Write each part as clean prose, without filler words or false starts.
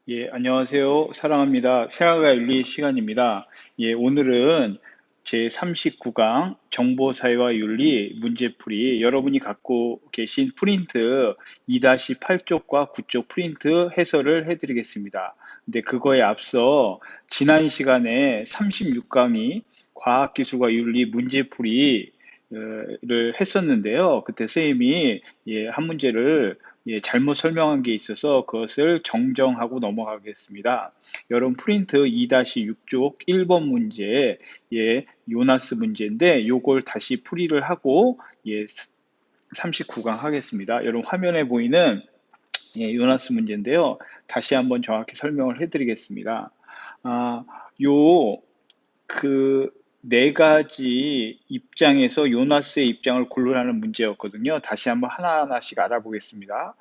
예, 안녕하세요. 사랑합니다. 생활과 윤리 시간입니다. 예, 오늘은 제 39강 정보사회와 윤리 문제풀이 여러분이 갖고 계신 프린트 2-8쪽과 9쪽 프린트 해설을 해드리겠습니다. 근데 그거에 앞서 지난 시간에 36강이 과학기술과 윤리 문제풀이를 했었는데요. 그때 선생님이 한 문제를 잘못 설명한 게 있어서 그것을 정정하고 넘어가겠습니다. 여러분 프린트 2-6쪽 1번 문제 요나스 문제인데 요걸 다시 풀이를 하고 39강 하겠습니다. 여러분 화면에 보이는 요나스 문제인데요. 다시 한번 정확히 설명을 해드리겠습니다. 아, 요 그 네 가지 입장에서 요나스의 입장을 고르라는 문제였거든요. 다시 한번 하나하나씩 알아보겠습니다.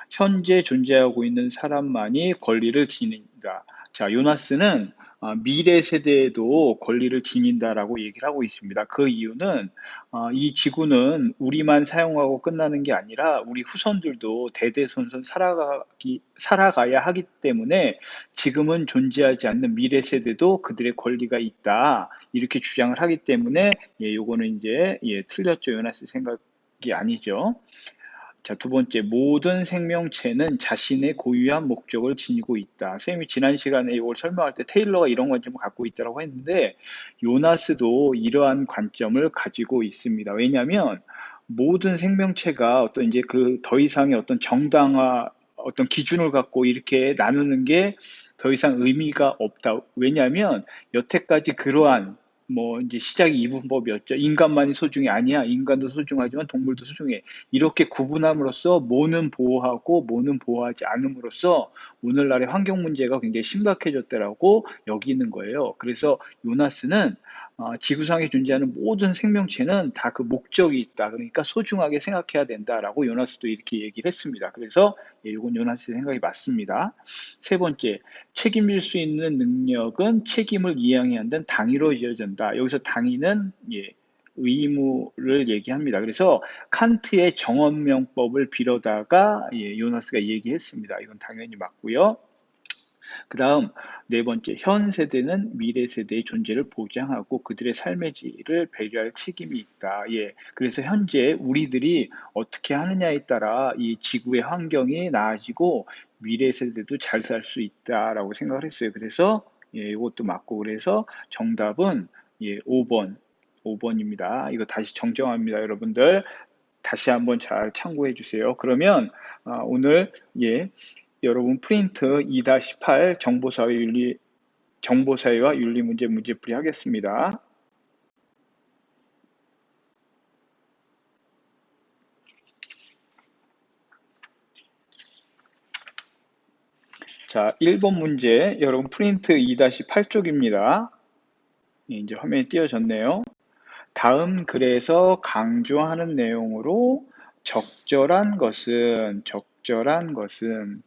현재 존재하고 있는 사람만이 권리를 지닌다. 자, 요나스는 미래 세대에도 권리를 지닌다라고 얘기를 하고 있습니다. 그 이유는 이 지구는 우리만 사용하고 끝나는 게 아니라 우리 후손들도 대대손손 살아가야 하기 때문에 지금은 존재하지 않는 미래 세대도 그들의 권리가 있다. 이렇게 주장을 하기 때문에 요거는 이제 틀렸죠. 요나스 생각이 아니죠. 자, 두 번째, 모든 생명체는 자신의 고유한 목적을 지니고 있다. 선생님이 지난 시간에 이걸 설명할 때 테일러가 이런 관점을 갖고 있다고 했는데, 요나스도 이러한 관점을 가지고 있습니다. 왜냐하면 모든 생명체가 어떤 이제 그 더 이상의 어떤 정당화, 어떤 기준을 갖고 이렇게 나누는 게 더 이상 의미가 없다. 왜냐하면 여태까지 그러한 뭐 이제 시작이 이분법이었죠. 인간만이 소중히 아니야. 인간도 소중하지만 동물도 소중해. 이렇게 구분함으로써 뭐는 보호하고 뭐는 보호하지 않음으로써 오늘날의 환경 문제가 굉장히 심각해졌다라고 여기는 거예요. 그래서 요나스는 지구상에 존재하는 모든 생명체는 다 그 목적이 있다. 그러니까 소중하게 생각해야 된다라고 요나스도 이렇게 얘기를 했습니다. 그래서 이건 요나스의 생각이 맞습니다. 세 번째, 책임질 수 있는 능력은 책임을 이행해야 한다는 당위로 이어진다. 여기서 당위는 의무를 얘기합니다. 그래서 칸트의 정언명법을 빌어다가 요나스가 얘기했습니다. 이건 당연히 맞고요. 그 다음 네 번째, 현 세대는 미래 세대의 존재를 보장하고 그들의 삶의 질을 배려할 책임이 있다. 그래서 현재 우리들이 어떻게 하느냐에 따라 이 지구의 환경이 나아지고 미래 세대도 잘 살 수 있다라고 생각을 했어요. 그래서 이것도 맞고 그래서 정답은 5번, 5번입니다. 이거 다시 정정합니다, 여러분들. 다시 한번 잘 참고해 주세요. 그러면 오늘 여러분 프린트 2-8 정보사회와 윤리 문제풀이 하겠습니다. 자, 1번 문제 여러분 프린트 2-8쪽입니다. 이제 화면이 띄어졌네요. 다음 글에서 강조하는 내용으로 적절한 것은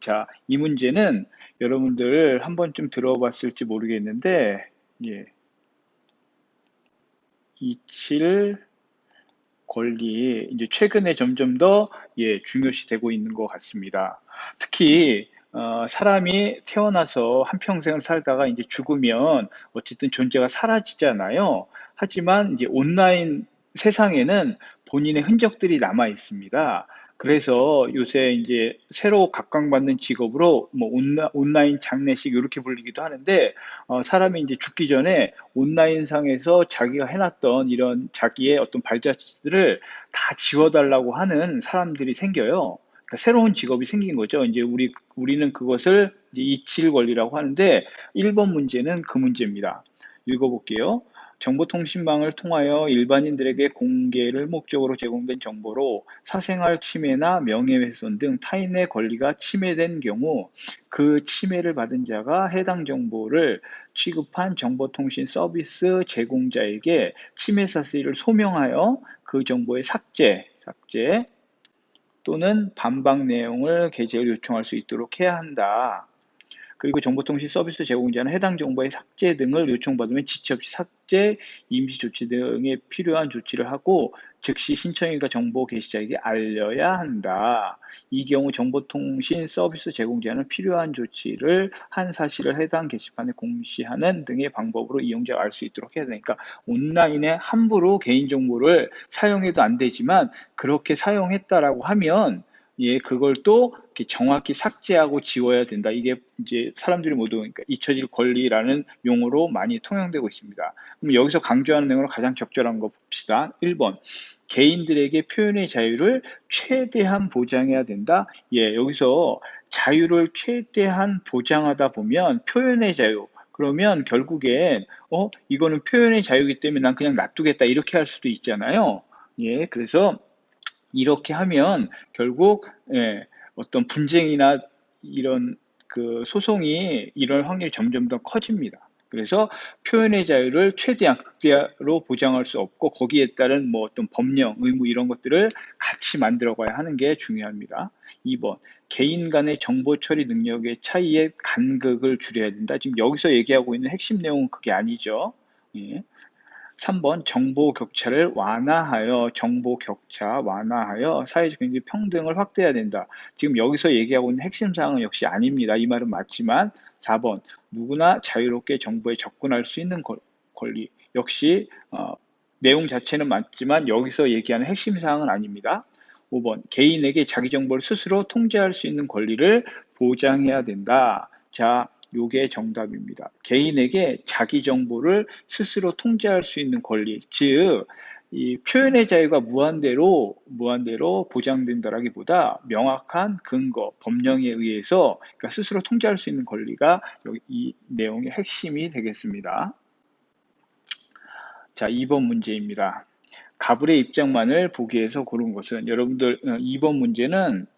자, 이 문제는 여러분들 한 번쯤 들어봤을지 모르겠는데 27 권리 이제 최근에 점점 더 중요시되고 있는 것 같습니다. 특히 사람이 태어나서 한평생을 살다가 이제 죽으면 어쨌든 존재가 사라지잖아요. 하지만 이제 온라인 세상에는 본인의 흔적들이 남아 있습니다. 그래서 요새 이제 새로 각광받는 직업으로 뭐 온라인 장례식 이렇게 불리기도 하는데 사람이 이제 죽기 전에 온라인상에서 자기가 해놨던 이런 자기의 어떤 발자취들을 다 지워달라고 하는 사람들이 생겨요. 그러니까 새로운 직업이 생긴 거죠. 이제 우리는 그것을 이제 이칠 권리라고 하는데 1번 문제는 그 문제입니다. 읽어볼게요. 정보통신망을 통하여 일반인들에게 공개를 목적으로 제공된 정보로 사생활 침해나 명예훼손 등 타인의 권리가 침해된 경우 그 침해를 받은 자가 해당 정보를 취급한 정보통신 서비스 제공자에게 침해 사실을 소명하여 그 정보의 삭제 또는 반박 내용을 게재를 요청할 수 있도록 해야 한다. 그리고 정보통신 서비스 제공자는 해당 정보의 삭제 등을 요청받으면 지체 없이 삭제, 임시 조치 등에 필요한 조치를 하고 즉시 신청인과 정보 게시자에게 알려야 한다. 이 경우 정보통신 서비스 제공자는 필요한 조치를 한 사실을 해당 게시판에 공시하는 등의 방법으로 이용자가 알 수 있도록 해야 되니까 온라인에 함부로 개인정보를 사용해도 안 되지만 그렇게 사용했다라고 하면 예, 그걸 또 이렇게 정확히 삭제하고 지워야 된다. 이게 이제 사람들이 모두 그러니까 잊혀질 권리라는 용어로 많이 통용되고 있습니다. 그럼 여기서 강조하는 내용으로 가장 적절한 거 봅시다. 1번. 개인들에게 표현의 자유를 최대한 보장해야 된다. 예, 여기서 자유를 최대한 보장하다 보면 표현의 자유, 그러면 결국엔 이거는 표현의 자유이기 때문에 난 그냥 놔두겠다 이렇게 할 수도 있잖아요. 예, 그래서 이렇게 하면 결국 예, 어떤 분쟁이나 이런 그 소송이 이럴 확률이 점점 더 커집니다. 그래서 표현의 자유를 최대한 극대로 보장할 수 없고 거기에 따른 뭐 어떤 법령, 의무 이런 것들을 같이 만들어 가야 하는 게 중요합니다. 2번, 개인 간의 정보 처리 능력의 차이의 간극을 줄여야 된다. 지금 여기서 얘기하고 있는 핵심 내용은 그게 아니죠. 예. 3번 정보 격차를 완화하여 사회적 경제 평등을 확대해야 된다. 지금 여기서 얘기하고 있는 핵심 사항은 역시 아닙니다. 이 말은 맞지만 4번 누구나 자유롭게 정보에 접근할 수 있는 권리 역시 내용 자체는 맞지만 여기서 얘기하는 핵심 사항은 아닙니다. 5번 개인에게 자기 정보를 스스로 통제할 수 있는 권리를 보장해야 된다. 자, 요게 정답입니다. 개인에게 자기 정보를 스스로 통제할 수 있는 권리, 즉, 이 표현의 자유가 무한대로 보장된다라기보다 명확한 근거, 법령에 의해서 그러니까 스스로 통제할 수 있는 권리가 여기 이 내용의 핵심이 되겠습니다. 자, 2번 문제입니다. 가불의 입장만을 보기 위해서 고른 것은 여러분들 2번 문제는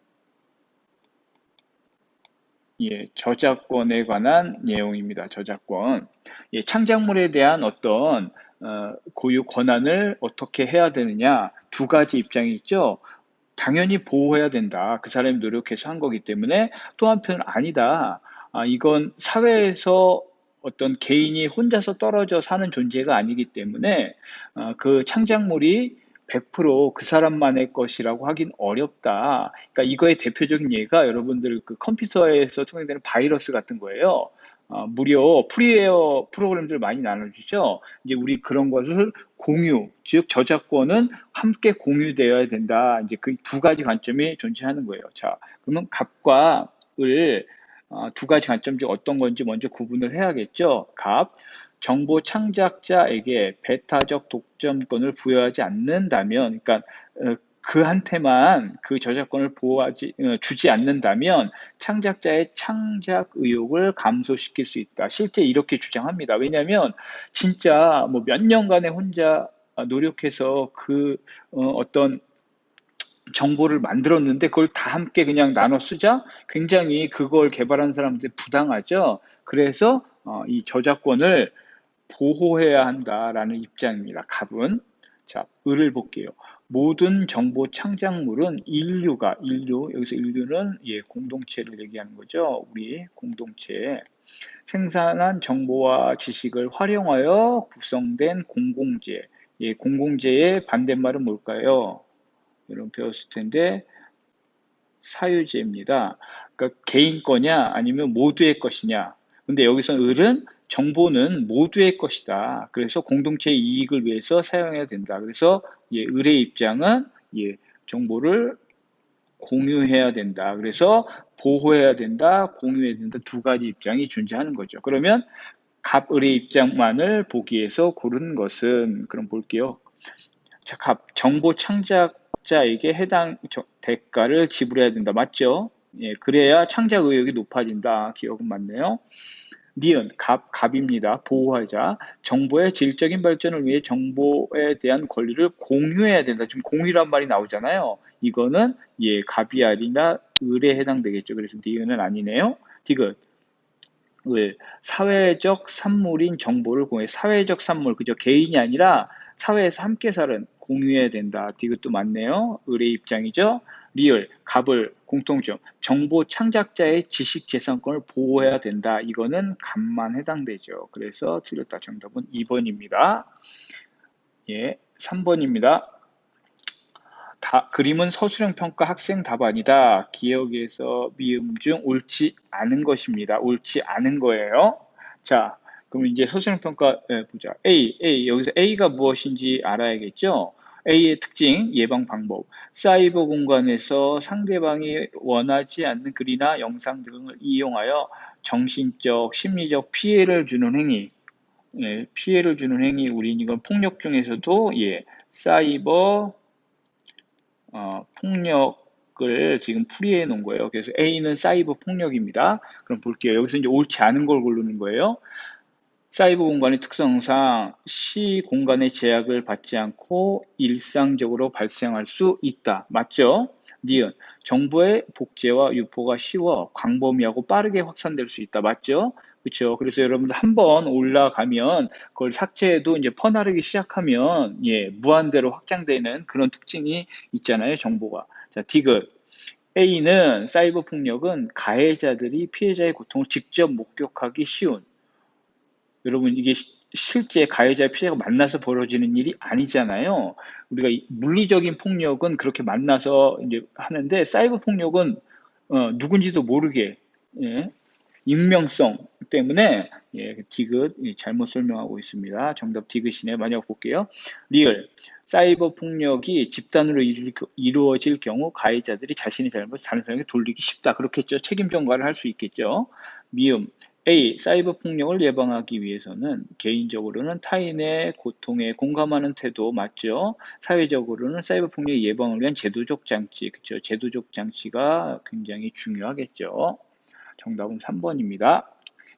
예, 저작권에 관한 내용입니다. 저작권. 예, 창작물에 대한 어떤 고유 권한을 어떻게 해야 되느냐 두 가지 입장이 있죠. 당연히 보호해야 된다. 그 사람이 노력해서 한 거기 때문에 또 한편은 아니다. 이건 사회에서 어떤 개인이 혼자서 떨어져 사는 존재가 아니기 때문에 그 창작물이 100%그 사람만의 것이라고 하긴 어렵다. 그러니까 이거의 대표적인 예가 여러분들 그 컴퓨터에서 통용되는 바이러스 같은 거예요. 무료 프리웨어 프로그램들 많이 나눠주죠. 이제 우리 그런 것을 공유, 즉 저작권은 함께 공유되어야 된다. 이제 그 두 가지 관점이 존재하는 거예요. 자, 그러면 갑과 을 두 가지 관점 중 어떤 건지 먼저 구분을 해야겠죠. 갑, 정보 창작자에게 배타적 독점권을 부여하지 않는다면, 그러니까 그한테만 그 저작권을 주지 않는다면 창작자의 창작 의욕을 감소시킬 수 있다. 실제 이렇게 주장합니다. 왜냐하면 진짜 뭐 몇 년간에 혼자 노력해서 그 어떤 정보를 만들었는데 그걸 다 함께 그냥 나눠 쓰자 굉장히 그걸 개발한 사람한테 부당하죠. 그래서 이 저작권을 보호해야 한다라는 입장입니다. 갑은. 자, 을을 볼게요. 모든 정보 창작물은 여기서 인류는 예, 공동체를 얘기하는 거죠. 우리 공동체. 생산한 정보와 지식을 활용하여 구성된 공공재. 예, 공공재의 반대말은 뭘까요? 여러분 배웠을 텐데, 사유재입니다. 그러니까 개인 거냐, 아니면 모두의 것이냐. 근데 여기서 을은 정보는 모두의 것이다. 그래서 공동체의 이익을 위해서 사용해야 된다. 그래서 예, 을의 입장은 예, 정보를 공유해야 된다. 그래서 보호해야 된다, 공유해야 된다. 두 가지 입장이 존재하는 거죠. 그러면 갑을의 입장만을 보기 위해서 고른 것은 그럼 볼게요. 자, 정보 창작자에게 해당 대가를 지불해야 된다. 맞죠? 예, 그래야 창작 의욕이 높아진다. 기억은 맞네요. 니은, 갑입니다. 보호하자. 정보의 질적인 발전을 위해 정보에 대한 권리를 공유해야 된다. 지금 공유란 말이 나오잖아요. 이거는 예, 갑이 아니라 을에 해당되겠죠. 그래서 니은은 아니네요. 디귿, 을, 사회적 산물인 정보를 공유해. 사회적 산물, 그죠? 개인이 아니라 사회에서 함께 사는 공유해야 된다. 이것도 맞네요. 을의 입장이죠. 리을, 갑을, 공통점, 정보 창작자의 지식재산권을 보호해야 된다. 이거는 갑만 해당되죠. 그래서 틀렸다. 정답은 2번입니다. 예, 3번입니다. 그림은 서술형 평가 학생 답안이다. 기억에서 미음 중 옳지 않은 것입니다. 옳지 않은 거예요. 자, 그럼 이제 서술형 평가 보자. A 여기서 A가 무엇인지 알아야겠죠? A의 특징, 예방 방법. 사이버 공간에서 상대방이 원하지 않는 글이나 영상 등을 이용하여 정신적, 심리적 피해를 주는 행위. 예, 피해를 주는 행위, 우리 이건 폭력 중에서도 예, 사이버 폭력을 지금 풀이해 놓은 거예요. 그래서 A는 사이버 폭력입니다. 그럼 볼게요. 여기서 이제 옳지 않은 걸 고르는 거예요. 사이버 공간의 특성상 시 공간의 제약을 받지 않고 일상적으로 발생할 수 있다. 맞죠? 니은 정보의 복제와 유포가 쉬워 광범위하고 빠르게 확산될 수 있다. 맞죠? 그렇죠. 그래서 여러분들 한 번 올라가면 그걸 삭제해도 이제 퍼나르기 시작하면 예, 무한대로 확장되는 그런 특징이 있잖아요. 정보가. 자, 디귿. A는 사이버 폭력은 가해자들이 피해자의 고통을 직접 목격하기 쉬운 여러분 이게 실제 가해자 피해자가 만나서 벌어지는 일이 아니잖아요. 우리가 물리적인 폭력은 그렇게 만나서 이제 하는데 사이버 폭력은 누군지도 모르게 예, 익명성 때문에 예, 디귿 잘못 설명하고 있습니다. 정답 디귿이네. 만약 볼게요. 리을 사이버 폭력이 집단으로 이루어질 경우 가해자들이 자신의 잘못 다른 사람에게 돌리기 쉽다. 그렇겠죠. 책임 전가를 할 수 있겠죠. 미음 A. 사이버 폭력을 예방하기 위해서는 개인적으로는 타인의 고통에 공감하는 태도 맞죠? 사회적으로는 사이버 폭력 예방을 위한 제도적 장치, 그렇죠? 제도적 장치가 굉장히 중요하겠죠. 정답은 3번입니다.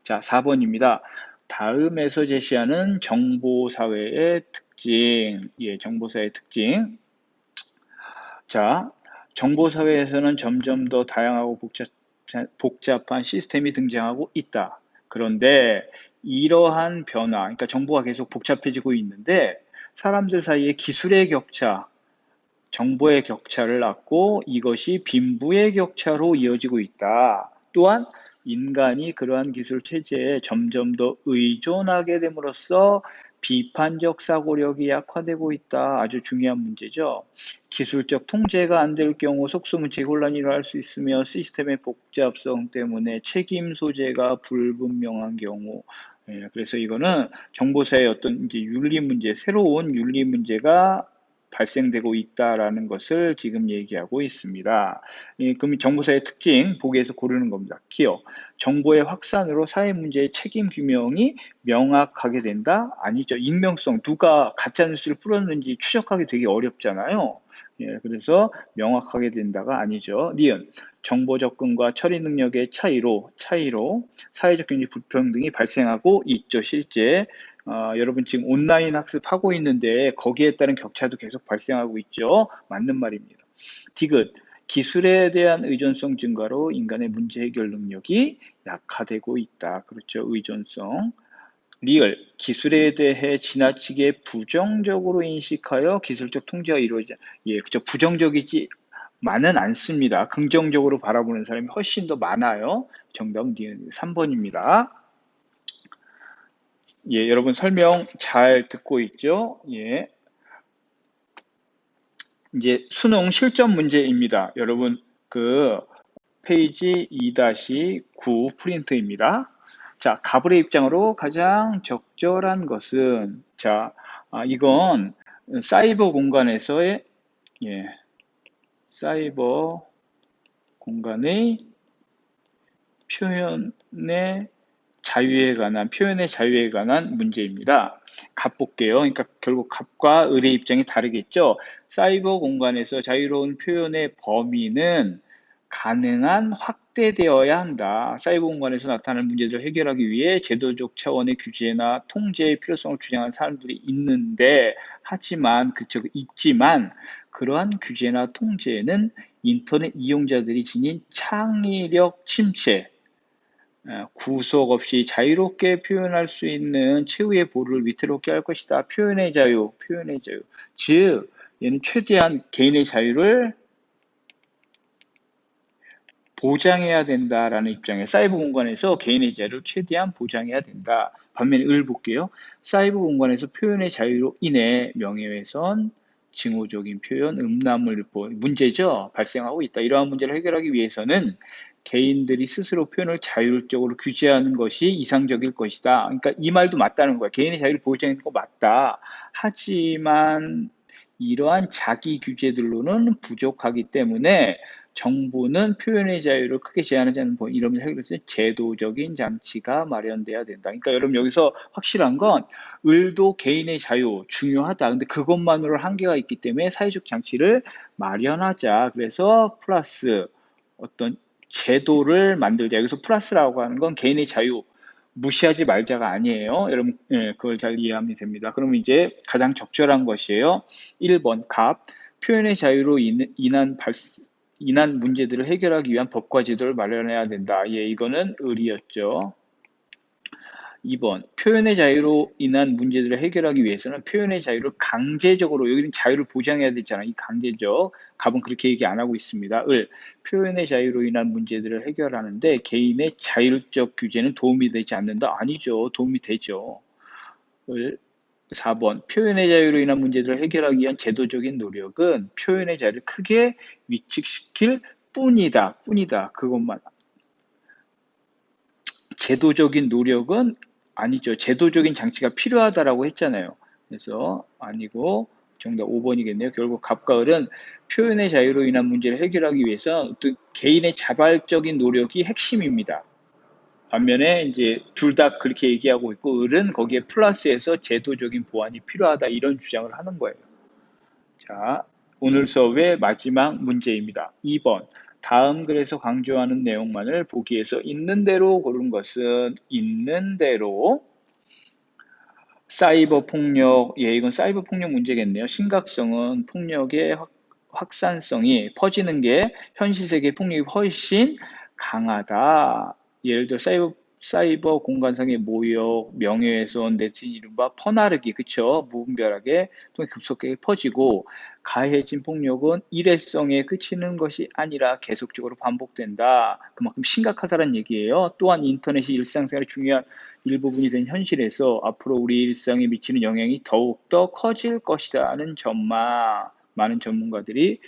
자, 4번입니다. 다음에서 제시하는 정보사회의 특징, 예, 정보사회의 특징. 자, 정보사회에서는 점점 더 다양하고 복잡한 시스템이 등장하고 있다. 그런데 이러한 변화, 그러니까 정보가 계속 복잡해지고 있는데 사람들 사이에 기술의 격차, 정보의 격차를 낳고 이것이 빈부의 격차로 이어지고 있다. 또한 인간이 그러한 기술 체제에 점점 더 의존하게 됨으로써 비판적 사고력이 약화되고 있다. 아주 중요한 문제죠. 기술적 통제가 안 될 경우 속수무책 혼란이 일어날 수 있으며 시스템의 복잡성 때문에 책임 소재가 불분명한 경우 그래서 이거는 정보사의 어떤 이제 윤리 문제, 새로운 윤리 문제가 발생되고 있다라는 것을 지금 얘기하고 있습니다. 그럼 정보사의 특징 보기에서 고르는 겁니다. 기어 정보의 확산으로 사회 문제의 책임 규명이 명확하게 된다? 아니죠. 익명성 누가 가짜 뉴스를 뿌렸는지 추적하기 되게 어렵잖아요. 예, 그래서 명확하게 된다가 아니죠. 니은 정보 접근과 처리 능력의 차이로 사회적 경제 불평등이 발생하고 있죠. 실제 여러분 지금 온라인 학습하고 있는데 거기에 따른 격차도 계속 발생하고 있죠. 맞는 말입니다. 디귿 기술에 대한 의존성 증가로 인간의 문제 해결 능력이 약화되고 있다. 그렇죠. 의존성. 리얼 기술에 대해 지나치게 부정적으로 인식하여 기술적 통제가 이루어지지 예, 그죠. 부정적이지 많은 않습니다. 긍정적으로 바라보는 사람이 훨씬 더 많아요. 정답은 3번입니다. 예, 여러분 설명 잘 듣고 있죠? 예. 이제 수능 실전 문제입니다. 여러분 그 페이지 2-9 프린트입니다. 자, 가불의 입장으로 가장 적절한 것은 자, 이건 사이버 공간에서의 예, 사이버 공간의 표현의 자유에 관한 문제입니다. 갑 볼게요. 그러니까 결국 갑과 을의 입장이 다르겠죠. 사이버 공간에서 자유로운 표현의 범위는 가능한 확대되어야 한다. 사이버 공간에서 나타나는 문제들을 해결하기 위해 제도적 차원의 규제나 통제의 필요성을 주장하는 사람들이 있지만 그러한 규제나 통제는 인터넷 이용자들이 지닌 창의력 침체, 구속 없이 자유롭게 표현할 수 있는 최후의 보루를 위태롭게 할 것이다. 표현의 자유. 즉, 얘는 최대한 개인의 자유를 제한하고 있다. 그렇죠. 그래서 이거는 3번입니다. 3번입니다. 보장해야 된다라는 입장에 사이버 공간에서 개인의 자유를 최대한 보장해야 된다. 반면에 을 볼게요. 사이버 공간에서 표현의 자유로 인해 명예훼손, 징후적인 표현, 음란물 문제죠. 발생하고 있다. 이러한 문제를 해결하기 위해서는 개인들이 스스로 표현을 자율적으로 규제하는 것이 이상적일 것이다. 그러니까 이 말도 맞다는 거야. 개인의 자유를 보장하는 거 맞다. 하지만 이러한 자기 규제들로는 부족하기 때문에 정부는 표현의 자유를 크게 제한하지 않는 이런 해결해서 제도적인 장치가 마련돼야 된다. 그러니까 여러분 여기서 확실한 건 을도 개인의 자유 중요하다. 근데 그것만으로 한계가 있기 때문에 사회적 장치를 마련하자. 그래서 플러스 어떤 제도를 만들자. 여기서 플러스라고 하는 건 개인의 자유 무시하지 말자가 아니에요. 여러분, 예, 그걸 잘 이해하면 됩니다. 그러면 이제 가장 적절한 것이에요. 1번, 갑. 표현의 자유로 인한 문제들을 해결하기 위한 법과 제도를 마련해야 된다. 예, 이거는 을이었죠. 2번, 표현의 자유로 인한 문제들을 해결하기 위해서는 표현의 자유를 강제적으로, 여기는 자유를 보장해야 되잖아. 이 강제적. 갑은 그렇게 얘기 안 하고 있습니다. 을, 표현의 자유로 인한 문제들을 해결하는데 개인의 자율적 규제는 도움이 되지 않는다. 아니죠. 도움이 되죠. 을, 4번, 표현의 자유로 인한 문제들을 해결하기 위한 제도적인 노력은 표현의 자유를 크게 위축시킬 뿐이다. 뿐이다. 그것만. 제도적인 노력은 아니죠. 제도적인 장치가 필요하다라고 했잖아요. 그래서 아니고 정답 5번이겠네요. 결국 갑과 을은 표현의 자유로 인한 문제를 해결하기 위해서 또 개인의 자발적인 노력이 핵심입니다. 반면에 이제 둘 다 그렇게 얘기하고 있고 을은 거기에 플러스해서 제도적인 보완이 필요하다 이런 주장을 하는 거예요. 자, 오늘 수업의 마지막 문제입니다. 2번. 다음 글에서 강조하는 내용만을 보기에서 있는 대로 고른 것은 있는 대로 사이버 폭력, 예, 이건 사이버 폭력 문제겠네요. 심각성은 폭력의 확산성이 퍼지는 게 현실 세계 폭력이 훨씬 강하다. 예를 들어 사이버 공간상의 모욕, 명예훼손, 내친 이른바 퍼나르기, 그쵸? 무분별하게 또 급속하게 퍼지고 가해진 폭력은 일회성에 그치는 것이 아니라 계속적으로 반복된다. 그만큼 심각하다는 얘기예요. 또한 인터넷이 일상생활의 중요한 일부분이 된 현실에서 앞으로 우리 일상에 미치는 영향이 더욱더 커질 것이라는 전망. 많은 전문가들이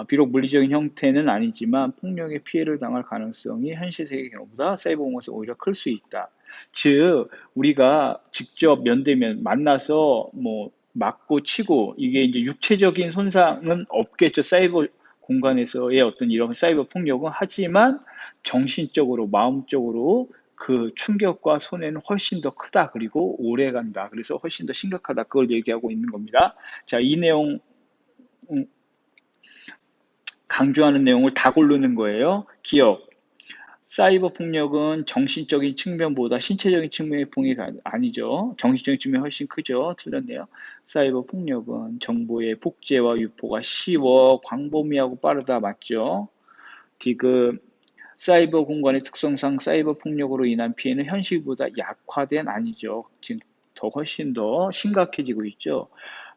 비록 물리적인 형태는 아니지만 폭력의 피해를 당할 가능성이 현실 세계 경우보다 사이버 공간에서 오히려 클 수 있다. 즉 우리가 직접 면대면 만나서 뭐 맞고 치고 이게 이제 육체적인 손상은 없겠죠. 사이버 공간에서의 어떤 이런 사이버 폭력은 하지만 정신적으로 마음적으로 그 충격과 손해는 훨씬 더 크다. 그리고 오래 간다. 그래서 훨씬 더 심각하다. 그걸 얘기하고 있는 겁니다. 자, 이 내용 강조하는 내용을 다 고르는 거예요. 기억. 사이버 폭력은 정신적인 측면보다 신체적인 측면의 폭력이 아니죠. 정신적인 측면이 훨씬 크죠. 틀렸네요. 사이버 폭력은 정보의 복제와 유포가 쉬워, 광범위하고 빠르다. 맞죠? 디귿. 사이버 공간의 특성상 사이버 폭력으로 인한 피해는 현실보다 약화된 아니죠. 지금 더 훨씬 더 심각해지고 있죠.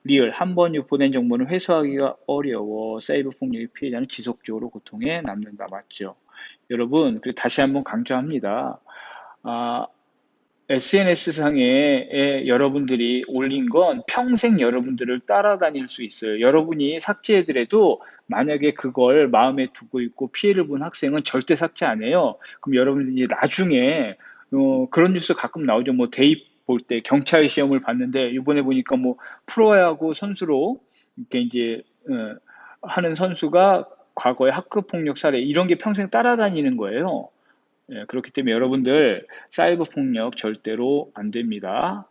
리얼, 한 번 유포된 정보는 회수하기가 어려워 사이버 폭력의 피해자는 지속적으로 고통에 남는다. 맞죠? 여러분, 그리고 다시 한번 강조합니다. SNS상에 여러분들이 올린 건 평생 여러분들을 따라다닐 수 있어요. 여러분이 삭제해더라도 만약에 그걸 마음에 두고 있고 피해를 본 학생은 절대 삭제 안 해요. 그럼 여러분들이 나중에 그런 뉴스 가끔 나오죠. 뭐 대입 볼 때 경찰 시험을 봤는데 이번에 보니까 뭐 프로야구 선수로 이렇게 이제 하는 선수가 과거에 학급 폭력 사례 이런 게 평생 따라다니는 거예요. 예, 그렇기 때문에 여러분들 사이버 폭력 절대로 안 됩니다.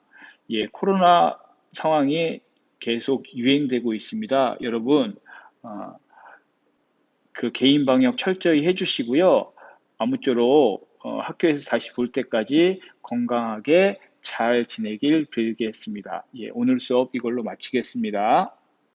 예, 코로나 상황이 계속 유행되고 있습니다. 여러분, 어, 그 개인 방역 철저히 해주시고요. 아무쪼록 학교에서 다시 볼 때까지 건강하게 잘 지내길 빌겠습니다. 예, 오늘 수업 이걸로 마치겠습니다.